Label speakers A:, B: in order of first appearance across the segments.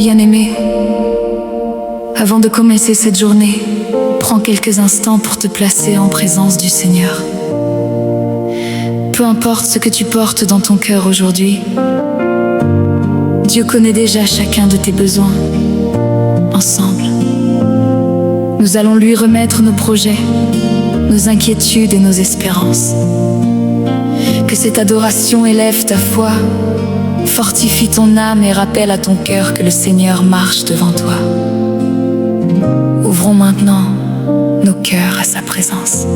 A: Bien-aimé, avant de commencer cette journée, prends quelques instants pour te placer en présence du Seigneur. Peu importe ce que tu portes dans ton cœur aujourd'hui, Dieu connaît déjà chacun de tes besoins. Ensemble, nous allons lui remettre nos projets, nos inquiétudes et nos espérances. Que cette adoration élève ta foi, fortifie ton âme et rappelle à ton cœur que le Seigneur marche devant toi. Ouvrons maintenant nos cœurs à sa présence.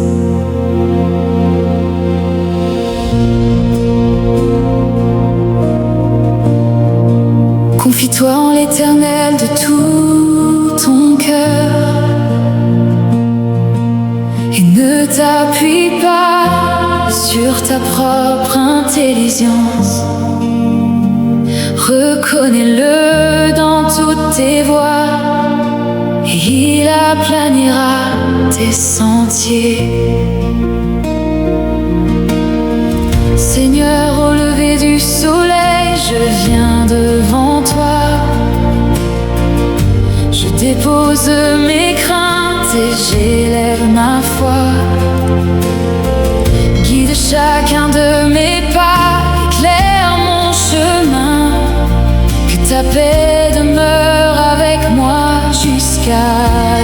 A: Confie-toi en l'Éternel de tout ton cœur et ne t'appuie pas sur ta propre intelligence. Reconnais-le dans toutes tes voies et il aplanira tes sentiers. Seigneur, au lever du soleil, je viens devant toi. Je dépose mes craintes et j'élève ma foi. Guide chacun de mes pas, éclaire mon chemin. Que ta paix demeure avec moi jusqu'à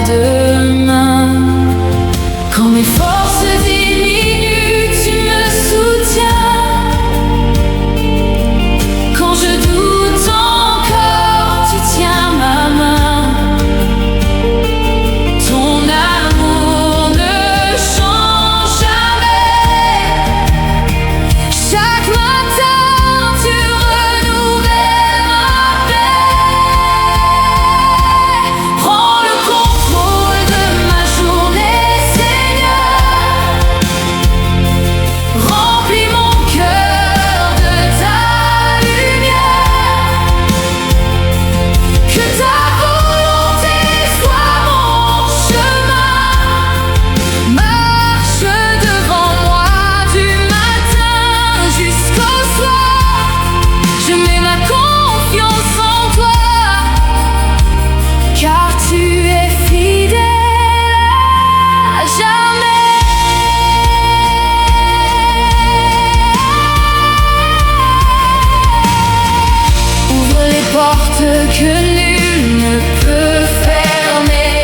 A: demain. Quand mes forces diminuent, tu me soutiens. Quand je doute encore, tu tiens ma main. Ton amour ne change jamais. Chaque matin, tu renouvelles ma paix. Prends le contrôle de ma journée, Seigneur. Remplis mon cœur de ta lumière. Que ta volonté soit mon chemin. Marche devant moi du matin jusqu'au soir. Je mets ma confiance en toi, car tu es fidèle à jamais. Ouvre les portes que nul ne peut fermer.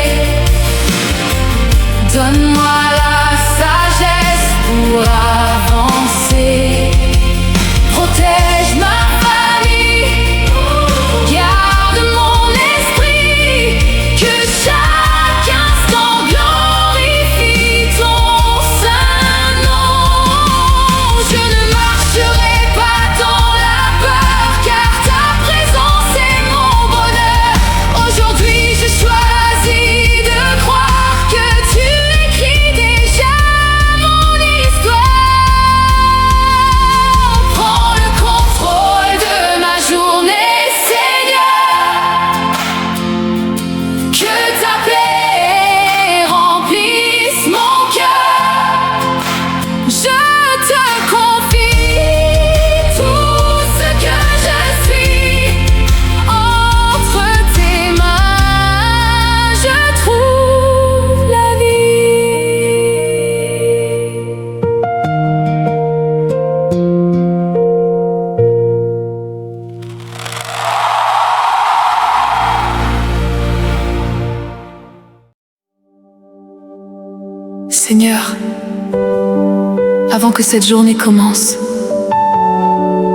A: Donne-moi la sagesse pour avancer. Protège ma famille, garde mon esprit. Que chaque instant glorifie ton saint nom. Je ne marcherai pas dans la peur, car ta présence est mon bonheur. Aujourd'hui je choisis de croire que tu écris déjà mon histoire. Prends le contrôle de ma journée, Seigneur. Que ta paix remplisse mon cœur. Je te confie tout ce que je suis. Entre tes mains, je trouve la vie. Seigneur, avant que cette journée commence,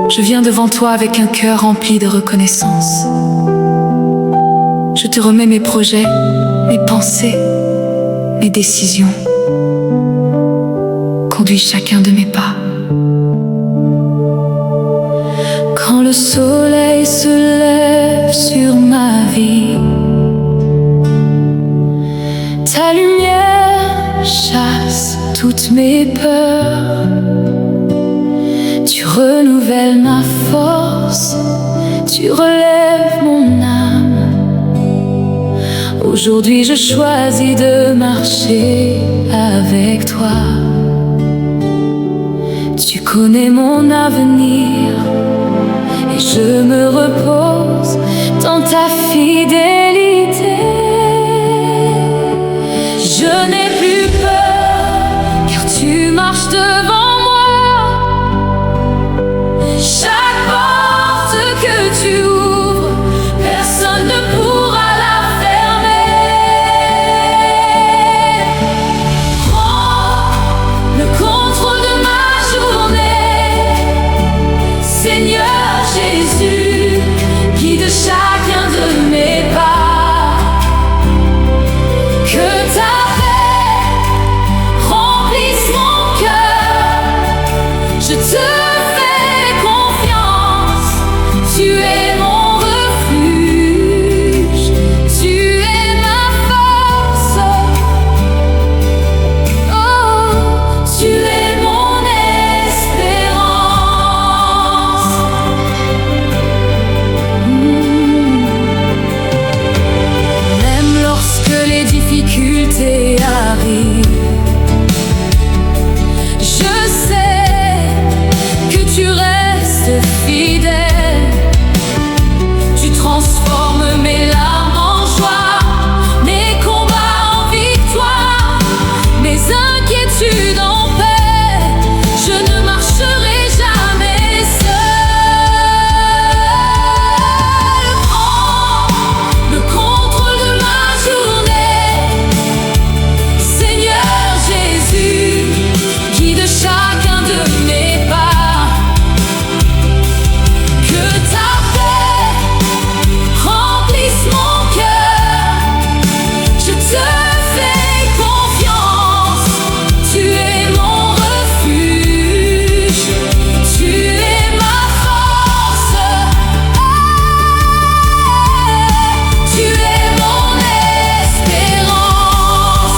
A: je viens devant toi avec un cœur rempli de reconnaissance. Je te remets mes projets, mes pensées, mes décisions. Conduis chacun de mes pas. Quand le soleil se lève sur ma vie, ta lumière chasse toutes mes peurs. Tu renouvelles ma force, tu relèves mon âme. Aujourd'hui je choisis de marcher avec toi. Tu connais mon avenir et je me repose dans ta fidélité. Je n'ai plus peur, car tu marches devant moi. Chaque porte que tu ouvres, personne ne pourra la fermer. Prends le contrôle de ma journée, Seigneur Jésus, guide chacun de mes pas. Que ta paix remplisse mon cœur. Je te fais confiance. Tu es mon refuge. Tu es ma force. Oh, tu es mon espérance. Même lorsque les difficultés arrivent, je sais que tu restes fidèle. Tu transformes mes larmes en joie, mes combats en victoire, mes inquiétudes en paix. Je ne marcherai jamais seul. Prends le contrôle de ma journée, Seigneur Jésus, guide chacun de mes pas. Que ta paix remplisse mon cœur. Je te fais confiance. Tu es mon refuge. Tu es ma force. Tu es mon espérance.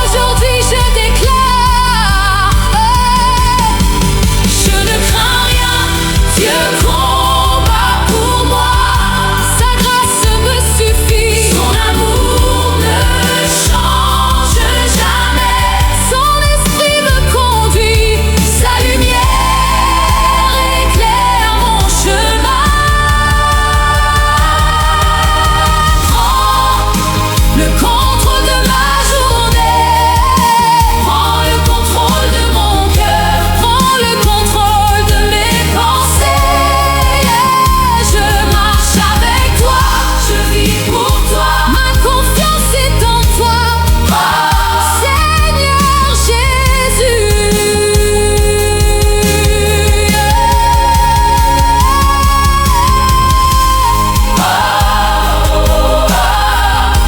A: Aujourd'hui je déclare, je ne crains rien. Dieu combat pour moi. Sa grâce me suffit. Son amour ne change jamais. Son esprit me conduit. Sa lumière éclaire mon chemin. Prends le contrôle de ma journée. Prends le contrôle de mon cœur. Prends le contrôle de mes pensées. Je marche avec toi. Je vis pour toi. Ma confiance est en toi, Seigneur Jésus.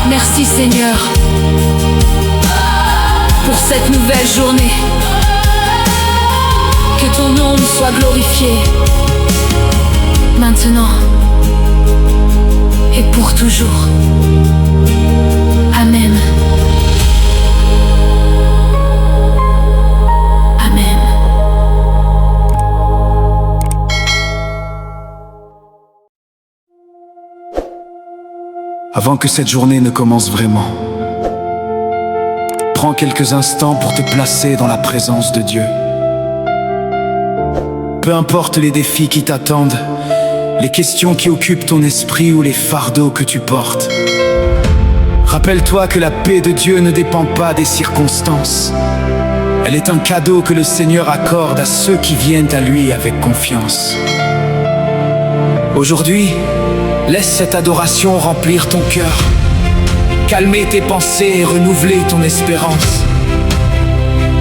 A: Merci Seigneur pour cette nouvelle journée. Que ton nom soit glorifié maintenant et pour toujours. Amen. Amen.
B: Avant que cette journée ne commence vraiment, prends quelques instants pour te placer dans la présence de Dieu. Peu importe les défis qui t'attendent, les questions qui occupent ton esprit ou les fardeaux que tu portes, rappelle-toi que la paix de Dieu ne dépend pas des circonstances. Elle est un cadeau que le Seigneur accorde à ceux qui viennent à lui avec confiance. Aujourd'hui, laisse cette adoration remplir ton cœur, calmer tes pensées et renouveler ton espérance.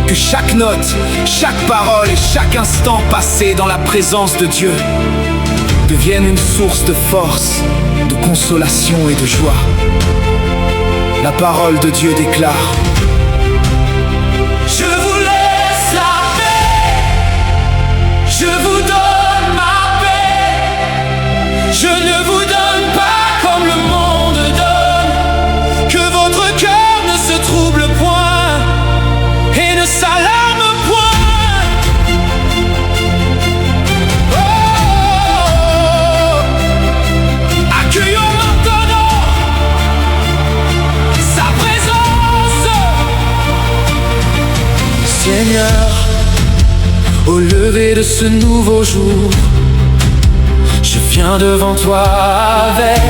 B: Que chaque note, chaque parole et chaque instant passé dans la présence de Dieu devienne une source de force, de consolation et de joie. La parole de Dieu déclare: je vous laisse la paix, je vous donne ma paix. Je ne vous donne pas comme le monde donne. Que votre cœur ne se trouble point et ne s'alarme point. Oh, accueillons maintenant sa présence. Seigneur, au lever de ce nouveau jour, Je viens devant toi avec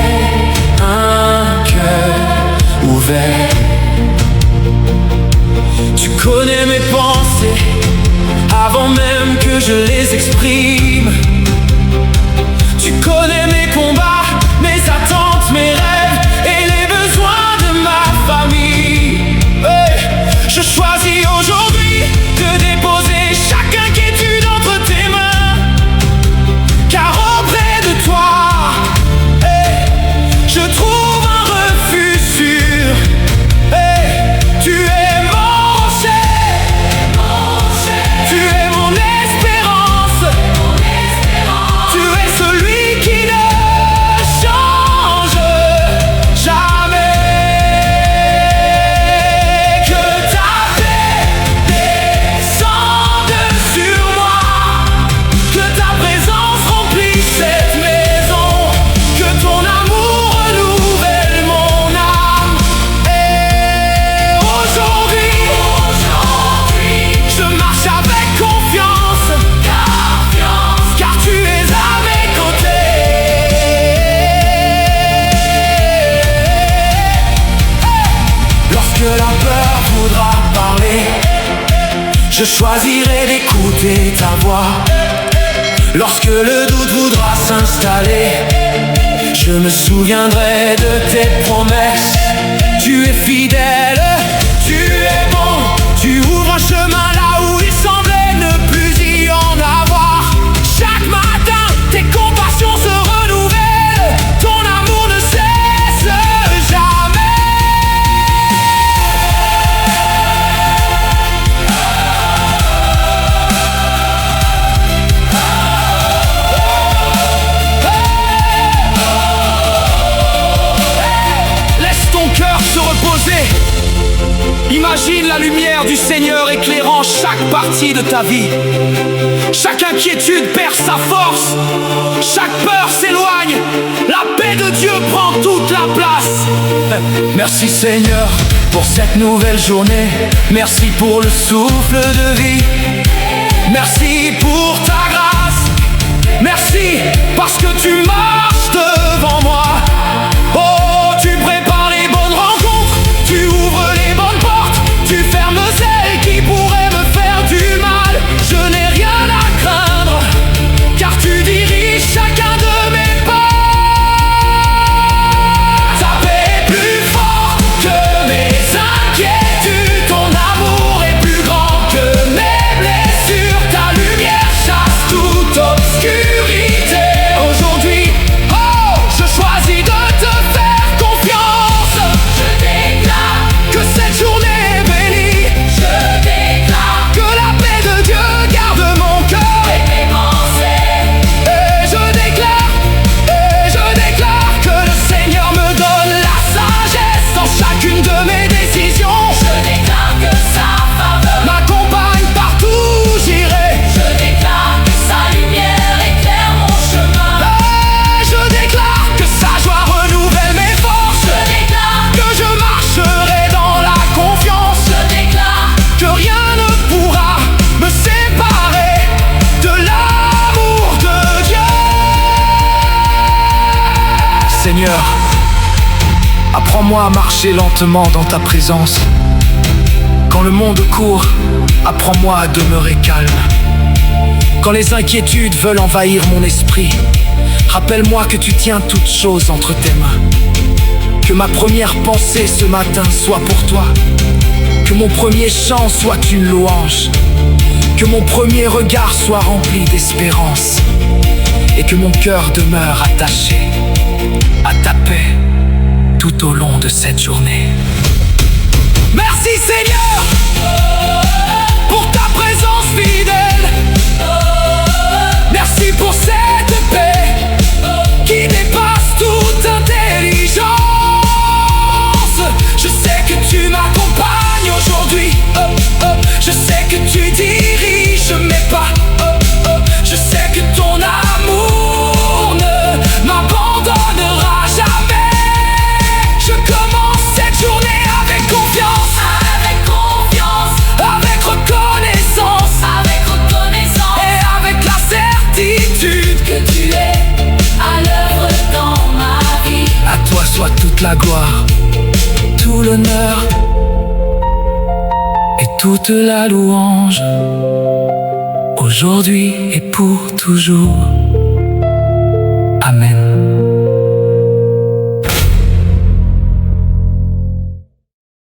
B: un cœur ouvert. Tu connais mes pensées avant même que je les exprime. Tu connais mes combats, mes attentes, mes rêves et les besoins de ma famille. Je choisis aujourd'hui de déposer chaque inquiétude entre tes mains, car auprès de toi, je trouve un refuge sûr. Tu es mon rocher, tu es mon espérance, tu es celui qui ne change jamais. Que ta paix descende sur moi, que ta présence remplisse cette maison, que ton amour renouvelle mon âme. Et aujourd'hui, je marche avec confiance, car tu es à mes côtés. Lorsque la peur voudra parler, je choisirai d'écouter ta voix. Lorsque le doute voudra s'installer, je me souviendrai de tes promesses. Tu es fidèle, tu es bon, tu ouvres un chemin là où il semblait ne plus y en avoir. Chaque matin, tes compassions se renouvellent, ton amour ne cesse jamais. Laisse ton cœur se reposer. Imagine la lumière du Seigneur éclairant chaque partie de ta vie. Chaque inquiétude perd sa force, chaque peur s'éloigne, la paix de Dieu prend toute la place. Merci Seigneur pour cette nouvelle journée, merci pour le souffle de vie, merci pour ta grâce, merci parce que tu marches devant moi. Oh, tu prépares les bonnes rencontres, tu ouvres les bonnes portes, tu fermes celles qui pourraient me faire du mal. Je n'ai rien à craindre, car tu diriges chacun de mes pas. Ta paix est plus forte que mes inquiétudes, ton amour est plus grand que mes blessures. Ta lumière chasse toute obscurité. Aujourd'hui, oh, je choisis de te faire confiance. Je déclare que cette journée est bénie. Je déclare que la paix de Dieu garde mon cœur et mes pensées. Et je déclare que le Seigneur me donne la sagesse dans chacune de mes décisions. Je déclare que sa faveur m'accompagne partout où j'irai. Je déclare que sa lumière éclaire mon chemin. Et je déclare que sa joie renouvelle mes forces. Je déclare que je marcherai dans la confiance. Je déclare que rien ne pourra me séparer de l'amour de Dieu. Seigneur, apprends-moi à marcher lentement dans ta présence. Quand le monde court, apprends-moi à demeurer calme. Quand les inquiétudes veulent envahir mon esprit, rappelle-moi que tu tiens toutes choses entre tes mains. Que ma première pensée ce matin soit pour toi, que mon premier chant soit une louange, que mon premier regard soit rempli d'espérance, et que mon cœur demeure attaché à ta paix tout au long de cette journée. Merci Seigneur pour ta présence fidèle. Merci pour cette paix qui dépasse toute intelligence. Je sais que tu m'accompagnes aujourd'hui. Je sais que tu diriges mes pas. Je sais que ton amour ne m'abandonnera jamais. Je commence cette journée avec confiance, avec confiance. soit toute la gloire, tout l'honneur et toute la louange, aujourd'hui et pour toujours.